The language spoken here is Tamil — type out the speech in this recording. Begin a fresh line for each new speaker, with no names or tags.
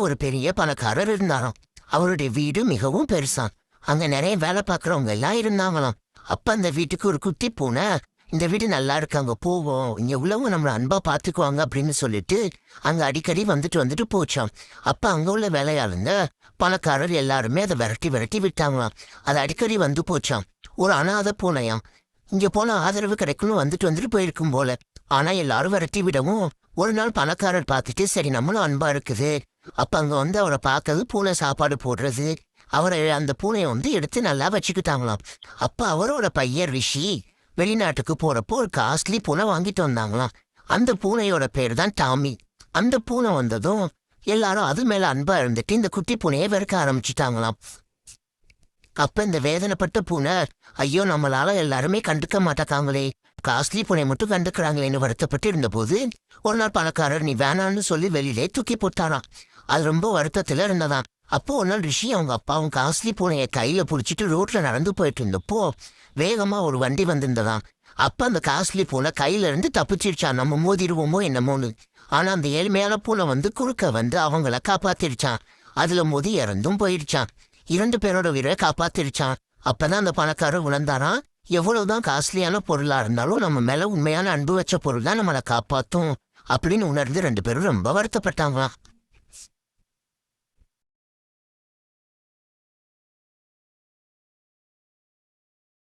ஒரு பெரிய பணக்காரர் இருந்தாராம். அவருடைய வீடு மிகவும் பெருசாம். அங்க நிறைய வேலை பார்க்கறவங்க எல்லாம் இருந்தாங்களாம். அப்ப அந்த வீட்டுக்கு ஒரு குட்டி பூனை, இந்த வீடு நல்லா இருக்கு, அங்க போவோம், இங்க உள்ளவங்க நம்மள அன்பா பாத்துக்குவாங்க அப்படின்னு சொல்லிட்டு அங்க அடிக்கடி வந்துட்டு வந்துட்டு போச்சாம். அப்ப அங்க உள்ள வேலையாளுங்க பணக்காரர் எல்லாருமே அதை விரட்டி விரட்டி விட்டாங்களாம். அது அடிக்கடி வந்து போச்சாம். ஒரு அனாதை பூனையாம். இங்க போன ஆதரவு கிடைக்கும்னு வந்துட்டு வந்துட்டு போயிருக்கும் போல. ஆனா எல்லாரும் விரட்டி விடவும் ஒரு நாள் பணக்காரர் பார்த்துட்டு, சரி நம்மளும் அன்பா இருக்குது, அப்ப அங்க வந்து அவரை பார்க்கறது, பூனை சாப்பாடு போடுறது, அவரை அந்த பூனையை வந்து எடுத்து நல்லா வச்சுக்கிட்டாங்களாம். அப்ப அவரோட பையன் ரிஷி வெளிநாட்டுக்கு போறப்போ ஒரு காஸ்ட்லி பூனை வாங்கிட்டு வந்தாங்களாம். அந்த பூனையோட பேர் தான் டாமி. அந்த பூனை வந்ததும் எல்லாரும் அது மேல அன்பா இருந்துட்டு இந்த குட்டி பூனையை வெறுக்க ஆரம்பிச்சுட்டாங்களாம். அப்ப இந்த வேதனைப்பட்ட பூனை, ஐயோ நம்மளால எல்லாருமே கண்டுக்க மாட்டாங்களே, காஸ்ட்லி பூனை மட்டும் கண்டுக்கிறாங்களேன்னு வருத்தப்பட்டு இருந்தபோது ஒரு நாள் பணக்காரர் நீ வேணான்னு சொல்லி வெளியிலே தூக்கி போட்டாராம். அது ரொம்ப வருத்தத்துல இருந்ததாம். அப்போ ஒரு நாள் ரிஷி அவங்க அப்பாவும் காஸ்ட்லி பூனையை கையில புடிச்சிட்டு ரோட்ல நடந்து போயிட்டு இருந்தப்போ வேகமா ஒரு வண்டி வந்திருந்ததாம். அப்ப அந்த காஸ்ட்லி பூனை கையில இருந்து தப்பிச்சிருச்சான், நம்ம மோதிடுவோமோ என்னமோன்னு. ஆனா அந்த ஏழ்மையான பூனை வந்து குறுக்க வந்து அவங்கள காப்பாத்திருச்சான். அதுல மோதி இறந்தும் போயிடுச்சான். 2 பேரோட உயிரை காப்பாத்திருச்சான். அப்பதான் அந்த பணக்காரர் உணர்ந்தாராம், எவ்வளவுதான் காஸ்ட்லியான பொருளா இருந்தாலும் நம்ம மேல உண்மையான அன்பு வச்ச பொருள் தான் நம்மளை காப்பாத்தும் அப்படின்னு உணர்ந்து 2 பேரும் ரொம்ப வருத்தப்பட்டாங்களாம்.